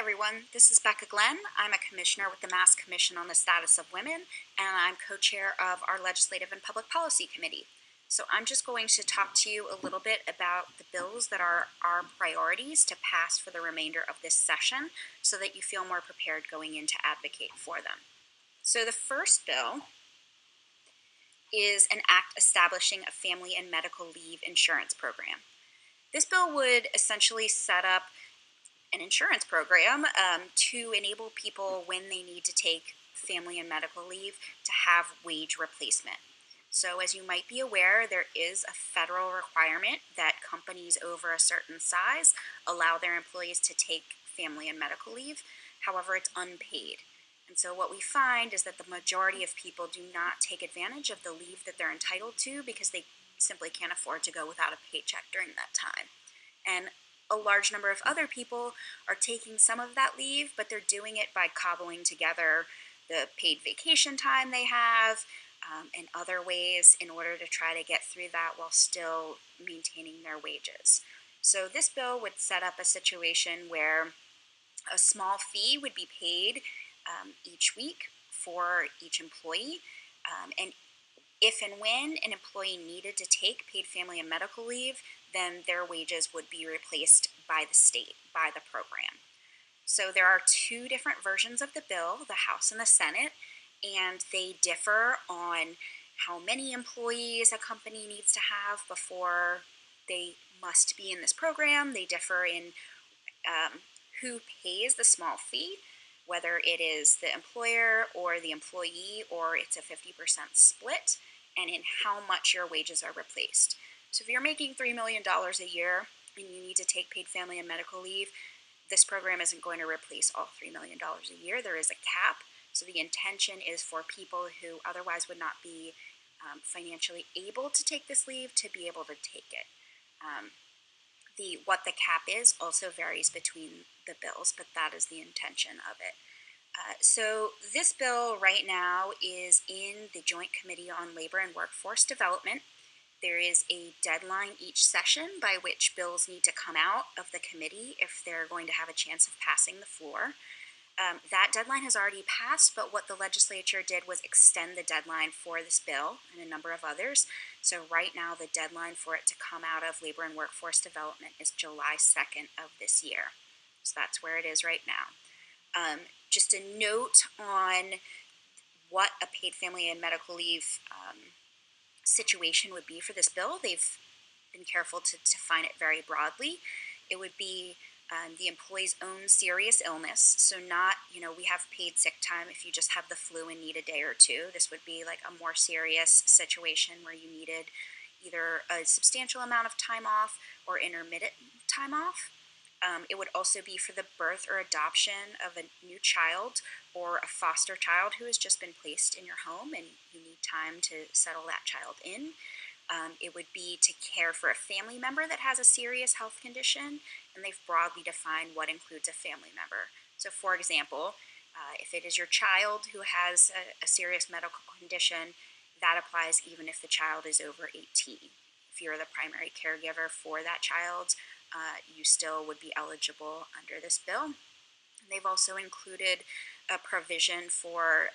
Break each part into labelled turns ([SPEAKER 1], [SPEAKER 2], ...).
[SPEAKER 1] everyone, this is Becca Glenn. I'm a commissioner with the Mass Commission on the Status of Women, and I'm co-chair of our Legislative and Public Policy Committee. So I'm just going to talk to you a little bit about the bills that are our priorities to pass for the remainder of this session so that you feel more prepared going in to advocate for them. So the first bill is an act establishing a family and medical leave insurance program. This bill would essentially set up an insurance program to enable people when they need to take family and medical leave to have wage replacement. So as you might be aware, there is a federal requirement that companies over a certain size allow their employees to take family and medical leave. However, it's unpaid. And so what we find is that the majority of people do not take advantage of the leave that they're entitled to because they simply can't afford to go without a paycheck during that time. And a large number of other people are taking some of that leave, but they're doing it by cobbling together the paid vacation time they have and other ways in order to try to get through that while still maintaining their wages. So this bill would set up a situation where a small fee would be paid each week for each employee, and if and when an employee needed to take paid family and medical leave, then their wages would be replaced by the state, by the program. So there are two different versions of the bill, the House and the Senate, and they differ on how many employees a company needs to have before they must be in this program. They differ in who pays the small fee, whether it is the employer or the employee, or it's a 50% split, and in how much your wages are replaced. So if you're making $3 million a year and you need to take paid family and medical leave, this program isn't going to replace all $3 million a year. There is a cap. So the intention is for people who otherwise would not be financially able to take this leave to be able to take it. What the cap is also varies between the bills, but that is the intention of it. So this bill right now is in the Joint Committee on Labor and Workforce Development. There is a deadline each session by which bills need to come out of the committee if they're going to have a chance of passing the floor. That deadline has already passed, but what the legislature did was extend the deadline for this bill and a number of others. So right now the deadline for it to come out of Labor and Workforce Development is July 2nd of this year. So that's where it is right now. Just a note on what a paid family and medical leave situation would be for this bill. They've been careful to define it very broadly. It would be the employee's own serious illness. So not, we have paid sick time if you just have the flu and need a day or two. This would be like a more serious situation where you needed either a substantial amount of time off or intermittent time off. It would also be for the birth or adoption of a new child or a foster child who has just been placed in your home and you need time to settle that child in. It would be to care for a family member that has a serious health condition, and they've broadly defined what includes a family member. So for example, if it is your child who has a serious medical condition, that applies even if the child is over 18. If you're the primary caregiver for that child, you still would be eligible under this bill. And they've also included a provision for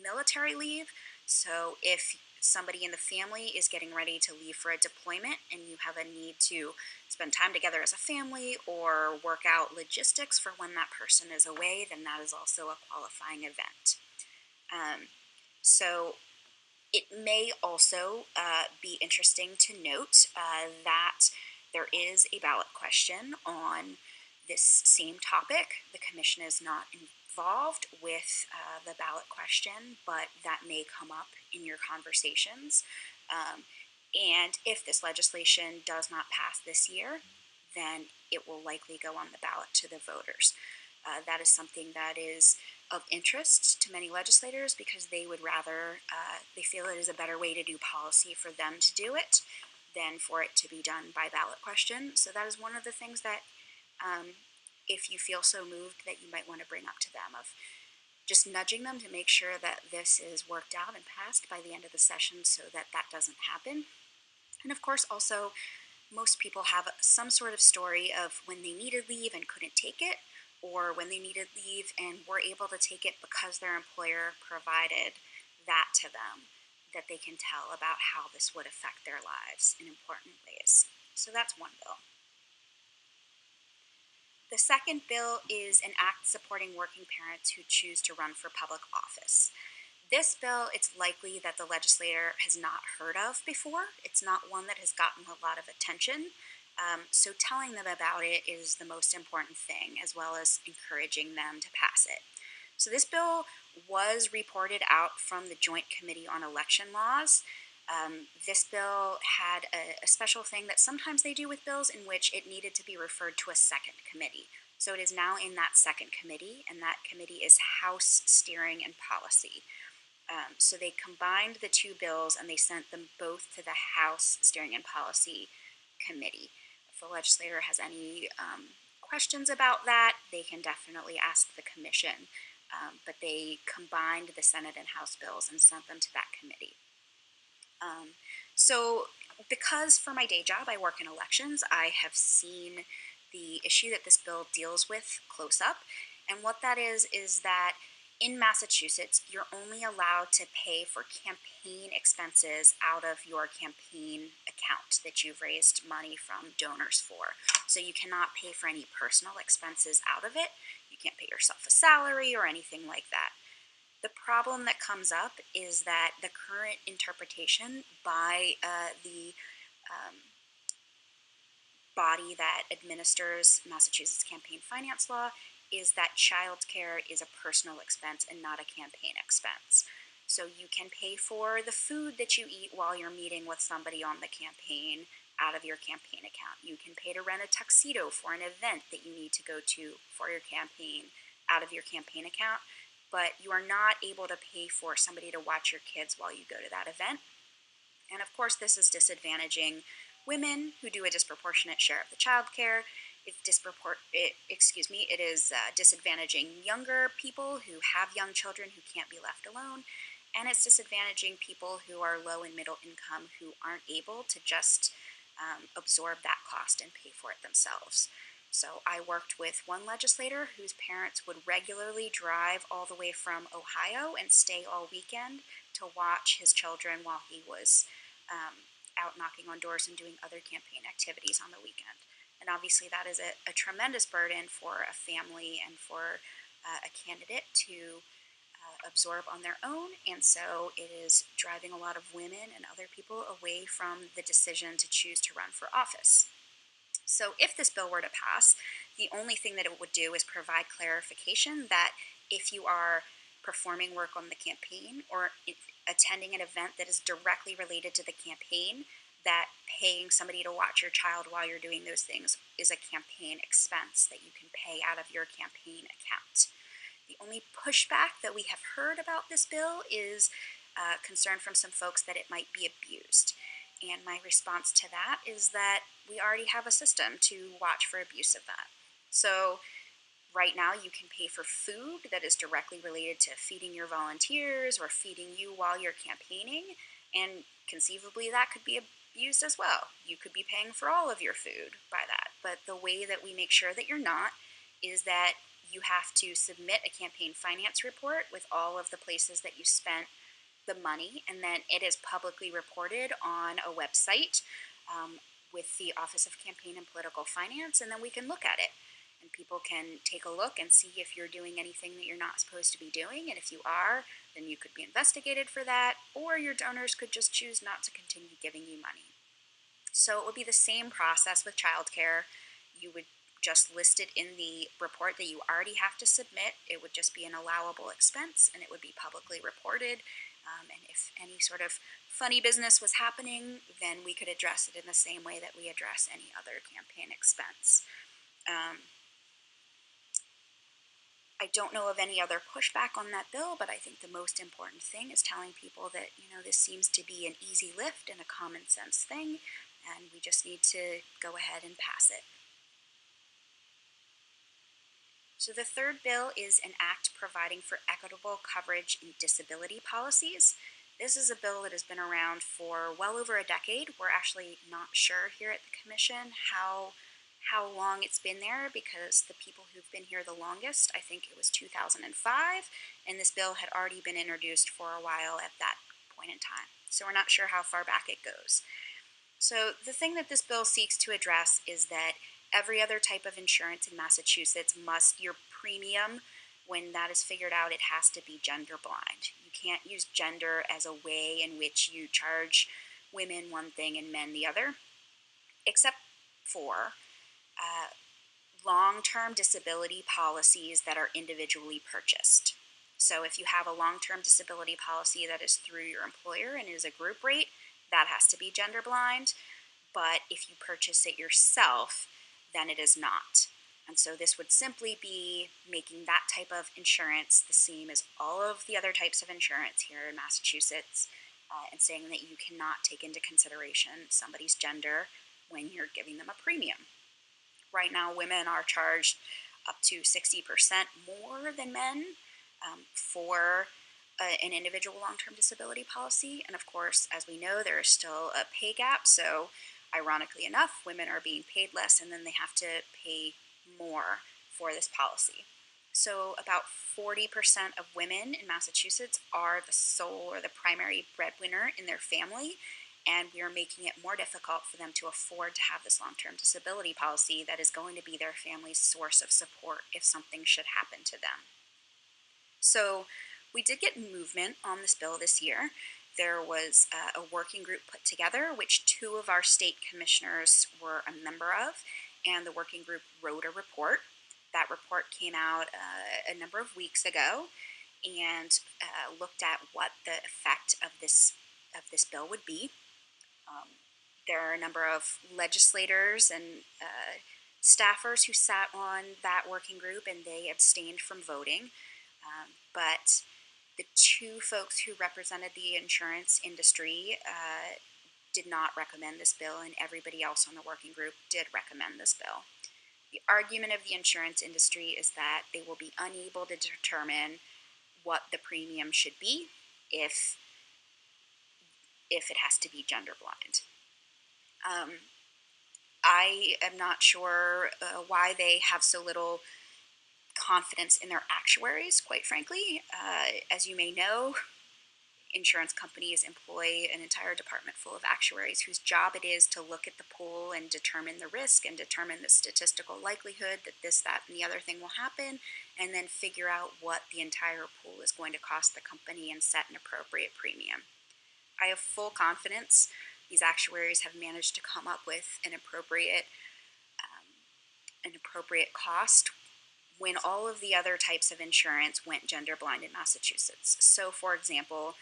[SPEAKER 1] military leave. So if somebody in the family is getting ready to leave for a deployment and you have a need to spend time together as a family or work out logistics for when that person is away, then that is also a qualifying event. So it may also be interesting to note that there is a ballot question on this same topic. The commission is not involved with the ballot question, but that may come up in your conversations. And if this legislation does not pass this year, then it will likely go on the ballot to the voters. That is something that is of interest to many legislators because they would rather, they feel it is a better way to do policy for them to do it than for it to be done by ballot question. So that is one of the things that if you feel so moved that you might want to bring up to them, of just nudging them to make sure that this is worked out and passed by the end of the session so that that doesn't happen. And of course also most people have some sort of story of when they needed leave and couldn't take it, or when they needed leave and were able to take it because their employer provided that to them, that they can tell about how this would affect their lives in important ways. So that's one bill. The second bill is an act supporting working parents who choose to run for public office. This bill, it's likely that the legislator has not heard of before. It's not one that has gotten a lot of attention. So telling them about it is the most important thing, as well as encouraging them to pass it. So this bill was reported out from the Joint Committee on Election Laws. This bill had a special thing that sometimes they do with bills in which it needed to be referred to a second committee. So it is now in that second committee, and that committee is House Steering and Policy. So they combined the two bills and they sent them both to the House Steering and Policy Committee. If the legislator has any questions about that, they can definitely ask the commission. But they combined the Senate and House bills and sent them to that committee. So because for my day job I work in elections, I have seen the issue that this bill deals with close up. And what that is that in Massachusetts, you're only allowed to pay for campaign expenses out of your campaign account that you've raised money from donors for. So you cannot pay for any personal expenses out of it. You can't pay yourself a salary or anything like that. The problem that comes up is that the current interpretation by the body that administers Massachusetts campaign finance law is that child care is a personal expense and not a campaign expense. So you can pay for the food that you eat while you're meeting with somebody on the campaign out of your campaign account. You can pay to rent a tuxedo for an event that you need to go to for your campaign out of your campaign account, but you are not able to pay for somebody to watch your kids while you go to that event. And of course, this is disadvantaging women who do a disproportionate share of the child care. It is disadvantaging younger people who have young children who can't be left alone. And it's disadvantaging people who are low and middle income who aren't able to just absorb that cost and pay for it themselves. So I worked with one legislator whose parents would regularly drive all the way from Ohio and stay all weekend to watch his children while he was out knocking on doors and doing other campaign activities on the weekend. And obviously that is a tremendous burden for a family and for a candidate to absorb on their own, and so it is driving a lot of women and other people away from the decision to choose to run for office. So if this bill were to pass, the only thing that it would do is provide clarification that if you are performing work on the campaign or attending an event that is directly related to the campaign, that paying somebody to watch your child while you're doing those things is a campaign expense that you can pay out of your campaign account. The only pushback that we have heard about this bill is concern from some folks that it might be abused. And my response to that is that we already have a system to watch for abuse of that. So right now you can pay for food that is directly related to feeding your volunteers or feeding you while you're campaigning, and conceivably that could be abused as well. You could be paying for all of your food by that. But the way that we make sure that you're not is that you have to submit a campaign finance report with all of the places that you spent the money, and then it is publicly reported on a website with the Office of Campaign and Political Finance, and then we can look at it. And people can take a look and see if you're doing anything that you're not supposed to be doing, and if you are, then you could be investigated for that, or your donors could just choose not to continue giving you money. So it would be the same process with childcare. You would just list it in the report that you already have to submit. It would just be an allowable expense, and it would be publicly reported. And if any sort of funny business was happening, then we could address it in the same way that we address any other campaign expense. I don't know of any other pushback on that bill, but I think the most important thing is telling people that, this seems to be an easy lift and a common sense thing, and we just need to go ahead and pass it. So the third bill is an act providing for equitable coverage in disability policies. This is a bill that has been around for well over a decade. We're actually not sure here at the Commission how how long it's been there, because the people who've been here the longest, I think it was 2005, and this bill had already been introduced for a while at that point in time. So we're not sure how far back it goes. So the thing that this bill seeks to address is that every other type of insurance in Massachusetts your premium, when that is figured out, it has to be gender blind. You can't use gender as a way in which you charge women one thing and men the other, except for long-term disability policies that are individually purchased. So if you have a long-term disability policy that is through your employer and is a group rate, that has to be gender blind. But if you purchase it yourself, then it is not. And so this would simply be making that type of insurance the same as all of the other types of insurance here in Massachusetts, and saying that you cannot take into consideration somebody's gender when you're giving them a premium. Right now, women are charged up to 60% more than men for an individual long-term disability policy. And of course, as we know, there is still a pay gap. So ironically enough, women are being paid less, and then they have to pay more for this policy. So about 40% of women in Massachusetts are the sole or the primary breadwinner in their family, and we are making it more difficult for them to afford to have this long-term disability policy that is going to be their family's source of support if something should happen to them. So we did get movement on this bill this year. There was a working group put together, which 2 of our state commissioners were a member of, and the working group wrote a report. That report came out a number of weeks ago and looked at what the effect of this bill would be. There are a number of legislators and staffers who sat on that working group, and they abstained from voting. But the 2 folks who represented the insurance industry did not recommend this bill, and everybody else on the working group did recommend this bill. The argument of the insurance industry is that they will be unable to determine what the premium should be if it has to be gender blind. I am not sure why they have so little confidence in their actuaries, quite frankly. As you may know, insurance companies employ an entire department full of actuaries whose job it is to look at the pool and determine the risk and determine the statistical likelihood that this, that, and the other thing will happen, and then figure out what the entire pool is going to cost the company and set an appropriate premium. I have full confidence these actuaries have managed to come up with an appropriate cost when all of the other types of insurance went gender blind in Massachusetts. So, for example,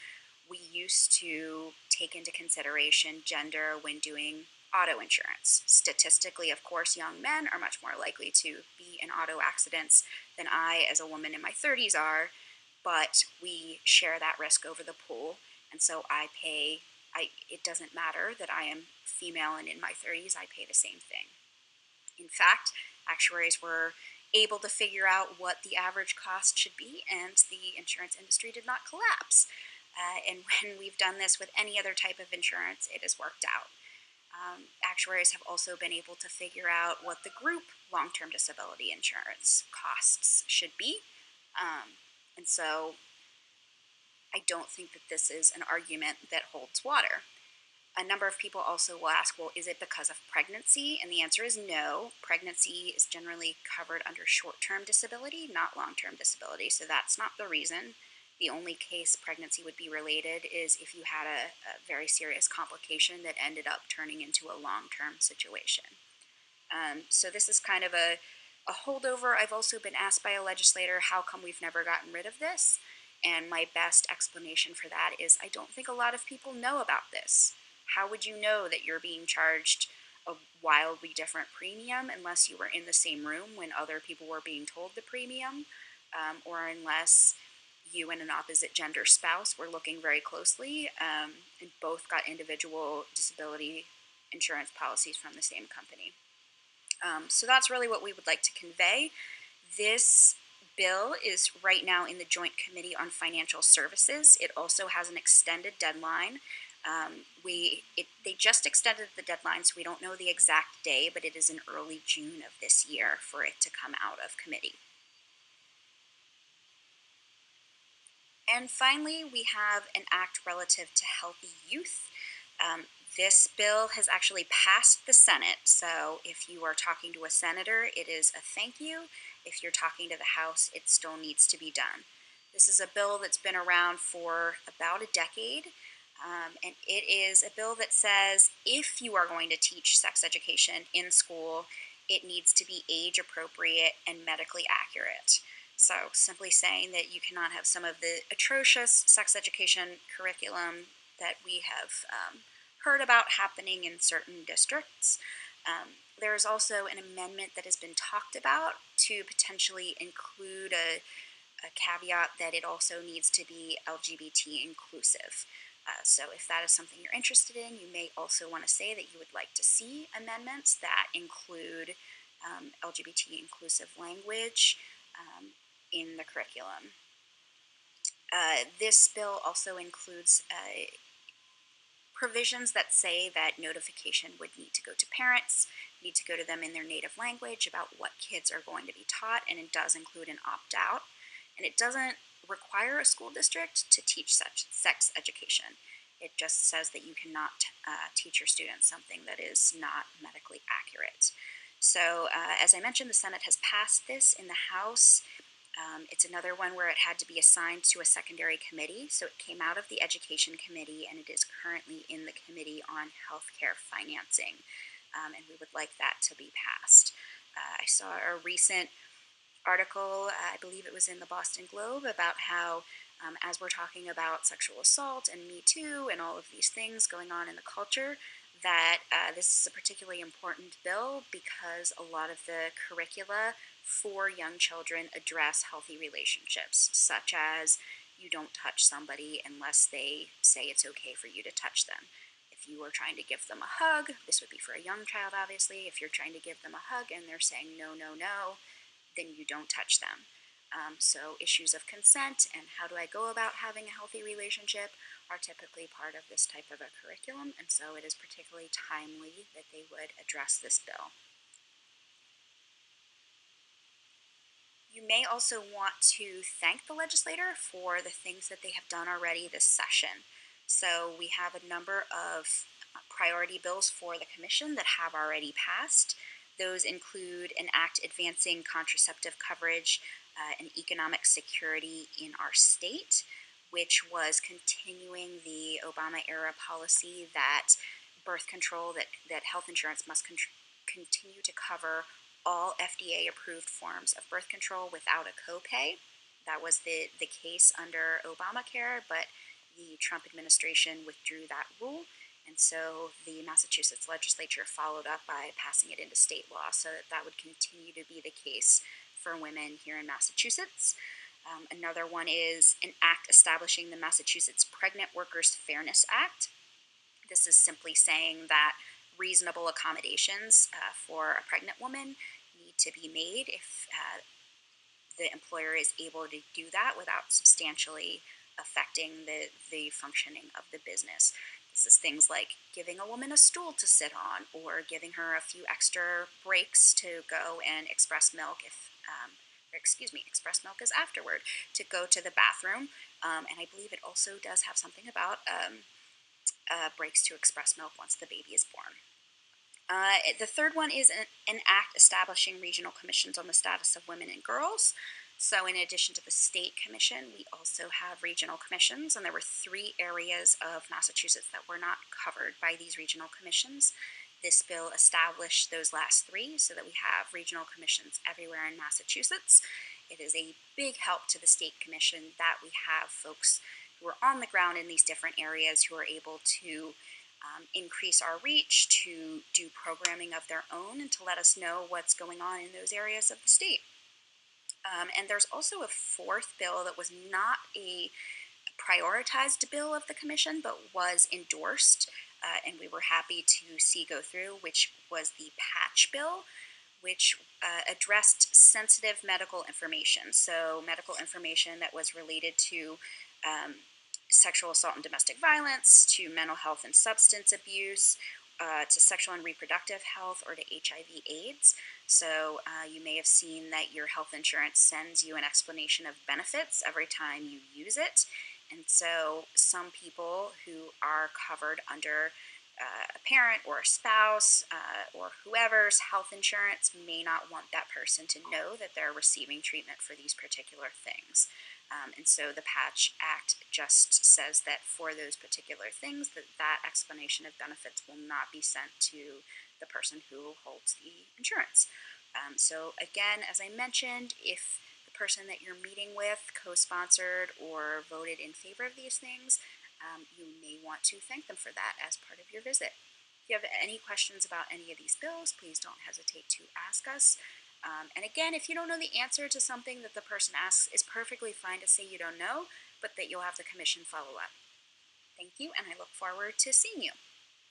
[SPEAKER 1] we used to take into consideration gender when doing auto insurance. Statistically, of course, young men are much more likely to be in auto accidents than I, as a woman in my 30s, are, but we share that risk over the pool, and so it doesn't matter that I am female and in my 30s, I pay the same thing. In fact, actuaries were able to figure out what the average cost should be, and the insurance industry did not collapse. And when we've done this with any other type of insurance, it has worked out. Actuaries have also been able to figure out what the group long-term disability insurance costs should be. And so I don't think that this is an argument that holds water. A number of people also will ask, well, is it because of pregnancy? And the answer is no. Pregnancy is generally covered under short-term disability, not long-term disability, so that's not the reason. The only case pregnancy would be related is if you had a very serious complication that ended up turning into a long-term situation. So this is kind of a holdover. I've also been asked by a legislator, how come we've never gotten rid of this? And my best explanation for that is I don't think a lot of people know about this. How would you know that you're being charged a wildly different premium unless you were in the same room when other people were being told the premium, or unless you and an opposite gender spouse were looking very closely and both got individual disability insurance policies from the same company. So that's really what we would like to convey. This bill is right now in the Joint Committee on Financial Services. It also has an extended deadline. They just extended the deadline, so we don't know the exact day, but it is in early June of this year for it to come out of committee. And finally, we have an act relative to healthy youth. Um, this bill has actually passed the Senate, so if you are talking to a senator, it is a thank you. If you're talking to the House, it still needs to be done. This is a bill that's been around for about a decade, and it is a bill that says if you are going to teach sex education in school, it needs to be age appropriate and medically accurate. So, simply saying that you cannot have some of the atrocious sex education curriculum that we have heard about happening in certain districts. There is also an amendment that has been talked about to potentially include a caveat that it also needs to be LGBT inclusive. So if that is something you're interested in, you may also want to say that you would like to see amendments that include LGBT inclusive language in the curriculum. This bill also includes provisions that say that notification would need to go to parents, need to go to them in their native language about what kids are going to be taught, and it does include an opt-out. And it doesn't require a school district to teach such sex education. It just says that you cannot teach your students something that is not medically accurate. So as I mentioned, the Senate has passed this. In the House, it's another one where it had to be assigned to a secondary committee, so it came out of the Education Committee, and it is currently in the Committee on Healthcare Financing, and we would like that to be passed. I saw a recent article, I believe it was in the Boston Globe, about how as we're talking about sexual assault and Me Too and all of these things going on in the culture, that this is a particularly important bill because a lot of the curricula for young children address healthy relationships, such as you don't touch somebody unless they say it's okay for you to touch them. If you are trying to give them a hug, this would be for a young child, obviously. If you're trying to give them a hug and they're saying no, no, no, then you don't touch them. So issues of consent and how do I go about having a healthy relationship are typically part of this type of a curriculum, and so it is particularly timely that they would address this bill. You may also want to thank the legislator for the things that they have done already this session. So we have a number of priority bills for the Commission that have already passed. Those include an act advancing contraceptive coverage and economic security in our state, which was continuing the Obama-era policy that birth control, that health insurance must continue to cover all FDA-approved forms of birth control without a copay. That was the case under Obamacare, but the Trump administration withdrew that rule, and so the Massachusetts legislature followed up by passing it into state law so that that would continue to be the case for women here in Massachusetts. Another one is an act establishing the Massachusetts Pregnant Workers Fairness Act. This is simply saying that reasonable accommodations for a pregnant woman need to be made if the employer is able to do that without substantially affecting the functioning of the business. This is things like giving a woman a stool to sit on or giving her a few extra breaks to go and express milk express milk is afterward, to go to the bathroom. And I believe it also does have something about breaks to express milk once the baby is born. The third one is an act establishing regional commissions on the status of women and girls. So in addition to the state commission, we also have regional commissions, and there were 3 areas of Massachusetts that were not covered by these regional commissions. This bill established those last 3 so that we have regional commissions everywhere in Massachusetts. It is a big help to the state commission that we have folks who are on the ground in these different areas who are able to increase our reach, to do programming of their own, and to let us know what's going on in those areas of the state. And there's also a 4th bill that was not a prioritized bill of the commission, but was endorsed, and we were happy to see go through, which was the patch bill, which addressed sensitive medical information. So medical information that was related to sexual assault and domestic violence, to mental health and substance abuse, to sexual and reproductive health, or to HIV/AIDS. So you may have seen that your health insurance sends you an explanation of benefits every time you use it. And so some people who are covered under a parent or a spouse or whoever's health insurance may not want that person to know that they're receiving treatment for these particular things. And so the Patch Act just says that for those particular things, that explanation of benefits will not be sent to the person who holds the insurance. So again, as I mentioned, if the person that you're meeting with co-sponsored or voted in favor of these things, you may want to thank them for that as part of your visit. If you have any questions about any of these bills, please don't hesitate to ask us. And again, if you don't know the answer to something that the person asks, it's perfectly fine to say you don't know, but that you'll have the commission follow up. Thank you, and I look forward to seeing you.